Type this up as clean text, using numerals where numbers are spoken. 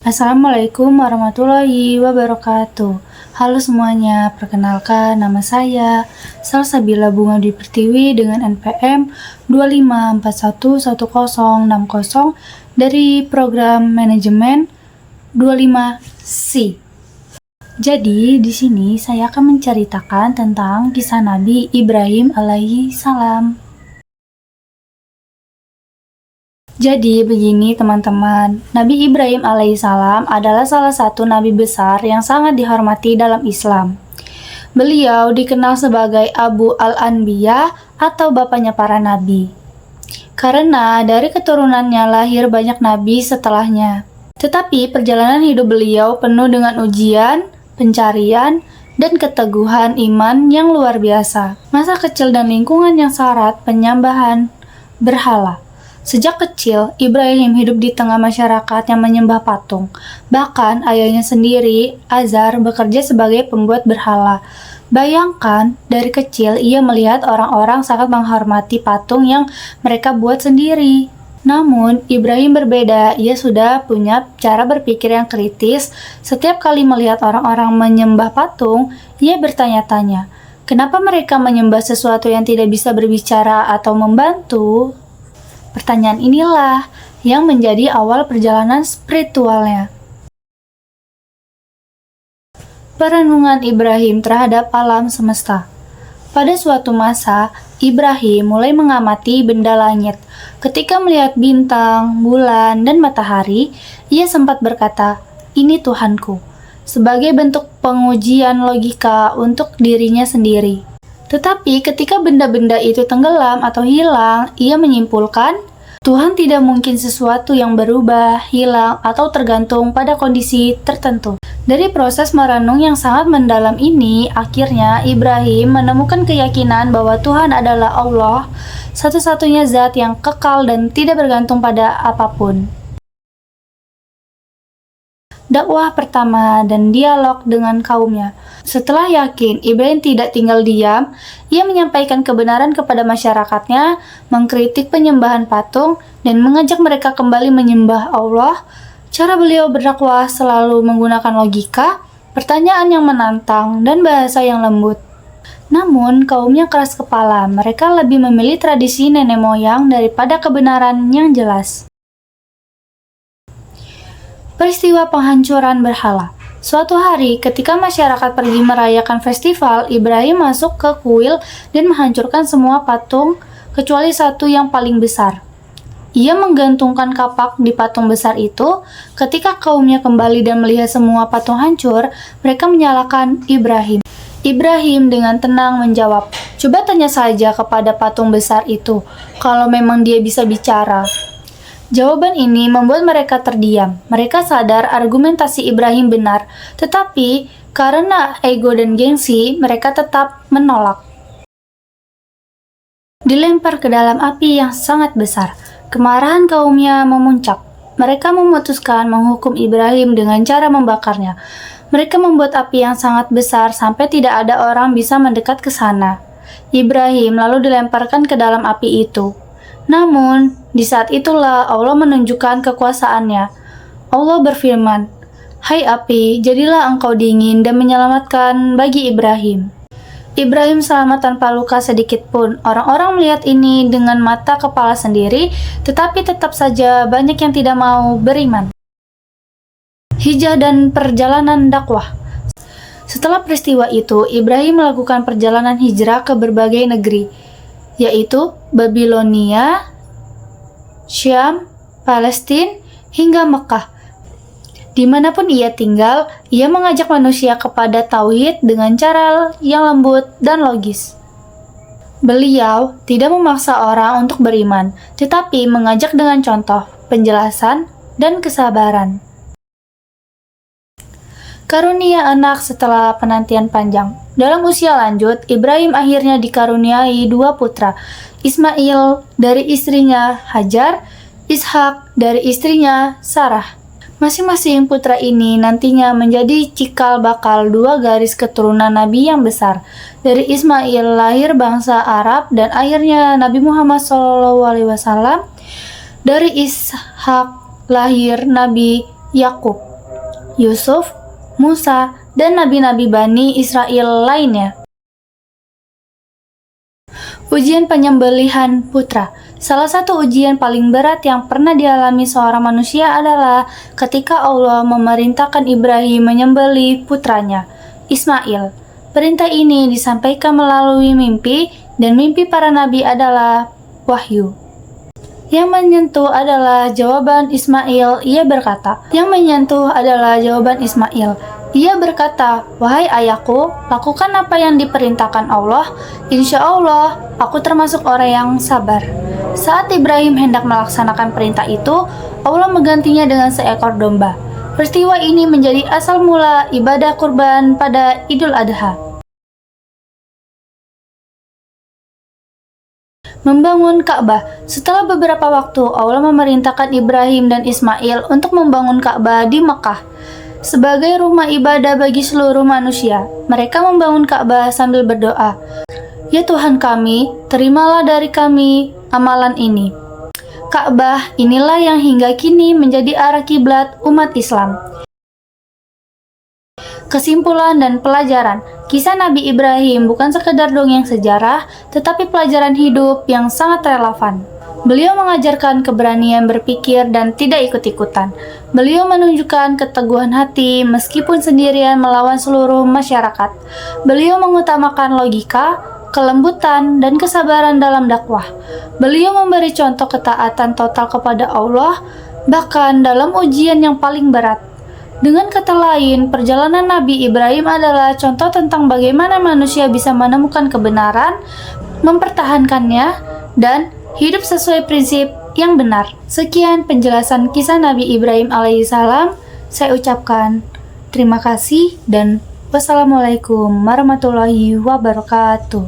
Assalamualaikum warahmatullahi wabarakatuh. Halo semuanya, perkenalkan nama saya Salsabila Bunga Dwi Pertiwi dengan NPM 25411060 dari program manajemen 25C. Jadi di sini saya akan menceritakan tentang kisah Nabi Ibrahim alaihi salam. Jadi begini teman-teman, Nabi Ibrahim alaihissalam adalah salah satu nabi besar yang sangat dihormati dalam Islam. Beliau dikenal sebagai Abu al-Anbiya atau bapaknya para nabi. Karena dari keturunannya lahir banyak nabi setelahnya. Tetapi perjalanan hidup beliau penuh dengan ujian, pencarian, dan keteguhan iman yang luar biasa. Masa kecil dan lingkungan yang syarat penyembahan berhala. Sejak kecil, Ibrahim hidup di tengah masyarakat yang menyembah patung. Bahkan ayahnya sendiri, Azar, bekerja sebagai pembuat berhala. Bayangkan, dari kecil ia melihat orang-orang sangat menghormati patung yang mereka buat sendiri. Namun, Ibrahim berbeda. Ia sudah punya cara berpikir yang kritis. Setiap kali melihat orang-orang menyembah patung, ia bertanya-tanya, kenapa mereka menyembah sesuatu yang tidak bisa berbicara atau membantu? Pertanyaan inilah yang menjadi awal perjalanan spiritualnya. Perenungan Ibrahim terhadap alam semesta. Pada suatu masa, Ibrahim mulai mengamati benda langit. Ketika melihat bintang, bulan, dan matahari, ia sempat berkata, "Ini Tuhanku," sebagai bentuk pengujian logika untuk dirinya sendiri. Tetapi ketika benda-benda itu tenggelam atau hilang, ia menyimpulkan, Tuhan tidak mungkin sesuatu yang berubah, hilang, atau tergantung pada kondisi tertentu. Dari proses merenung yang sangat mendalam ini, akhirnya Ibrahim menemukan keyakinan bahwa Tuhan adalah Allah, satu-satunya zat yang kekal dan tidak bergantung pada apapun. Dakwah pertama dan dialog dengan kaumnya. Setelah yakin Ibrahim tidak tinggal diam, ia menyampaikan kebenaran kepada masyarakatnya, mengkritik penyembahan patung, dan mengajak mereka kembali menyembah Allah. Cara beliau berdakwah selalu menggunakan logika, pertanyaan yang menantang, dan bahasa yang lembut. Namun, kaumnya keras kepala. Mereka lebih memilih tradisi nenek moyang daripada kebenaran yang jelas. Peristiwa penghancuran berhala. Suatu hari, ketika masyarakat pergi merayakan festival, Ibrahim masuk ke kuil dan menghancurkan semua patung kecuali satu yang paling besar. Ia menggantungkan kapak di patung besar itu. Ketika kaumnya kembali dan melihat semua patung hancur, mereka menyalahkan Ibrahim. Ibrahim dengan tenang menjawab, "Coba tanya saja kepada patung besar itu, kalau memang dia bisa bicara." Jawaban ini membuat mereka terdiam. Mereka sadar argumentasi Ibrahim benar, tetapi karena ego dan gengsi, mereka tetap menolak. Dilempar ke dalam api yang sangat besar. Kemarahan kaumnya memuncak. Mereka memutuskan menghukum Ibrahim dengan cara membakarnya. Mereka membuat api yang sangat besar sampai tidak ada orang bisa mendekat ke sana. Ibrahim lalu dilemparkan ke dalam api itu. Namun, di saat itulah Allah menunjukkan kekuasaannya. Allah berfirman, "Hai api, jadilah engkau dingin dan menyelamatkan bagi Ibrahim." Ibrahim selamat tanpa luka sedikit pun. Orang-orang melihat ini dengan mata kepala sendiri, tetapi tetap saja banyak yang tidak mau beriman. Hijrah dan perjalanan dakwah. Setelah peristiwa itu, Ibrahim melakukan perjalanan hijrah ke berbagai negeri, yaitu Babilonia, Syam, Palestina, hingga Mekah. Dimanapun ia tinggal, ia mengajak manusia kepada tauhid dengan cara yang lembut dan logis. Beliau tidak memaksa orang untuk beriman, tetapi mengajak dengan contoh, penjelasan, dan kesabaran. Karunia anak setelah penantian panjang. Dalam usia lanjut, Ibrahim akhirnya dikaruniai dua putra, Ismail dari istrinya Hajar, Ishak dari istrinya Sarah. Masing-masing putra ini nantinya menjadi cikal bakal dua garis keturunan Nabi yang besar. Dari Ismail lahir bangsa Arab dan akhirnya Nabi Muhammad SAW. Dari Ishak lahir Nabi Yakub. Yusuf, Musa, dan nabi-nabi Bani Israel lainnya. Ujian penyembelihan putra. Salah satu ujian paling berat yang pernah dialami seorang manusia adalah ketika Allah memerintahkan Ibrahim menyembelih putranya, Ismail. Perintah ini disampaikan melalui mimpi, dan mimpi para nabi adalah wahyu. Yang menyentuh adalah jawaban Ismail, ia berkata, ia berkata, "Wahai ayahku, lakukan apa yang diperintahkan Allah. Insya Allah, aku termasuk orang yang sabar." Saat Ibrahim hendak melaksanakan perintah itu, Allah menggantinya dengan seekor domba. Peristiwa ini menjadi asal mula ibadah kurban pada Idul Adha. Membangun Ka'bah. Setelah beberapa waktu, Allah memerintahkan Ibrahim dan Ismail untuk membangun Ka'bah di Mekah sebagai rumah ibadah bagi seluruh manusia. Mereka membangun Ka'bah sambil berdoa, "Ya Tuhan kami, terimalah dari kami amalan ini." Ka'bah inilah yang hingga kini menjadi arah kiblat umat Islam. Kesimpulan dan pelajaran. Kisah Nabi Ibrahim bukan sekedar dongeng sejarah, tetapi pelajaran hidup yang sangat relevan. Beliau mengajarkan keberanian berpikir dan tidak ikut-ikutan. Beliau menunjukkan keteguhan hati meskipun sendirian melawan seluruh masyarakat. Beliau mengutamakan logika, kelembutan, dan kesabaran dalam dakwah. Beliau memberi contoh ketaatan total kepada Allah, bahkan dalam ujian yang paling berat. Dengan kata lain, perjalanan Nabi Ibrahim adalah contoh tentang bagaimana manusia bisa menemukan kebenaran, mempertahankannya, dan hidup sesuai prinsip yang benar. Sekian penjelasan kisah Nabi Ibrahim alaihissalam. Saya ucapkan terima kasih dan wassalamualaikum warahmatullahi wabarakatuh.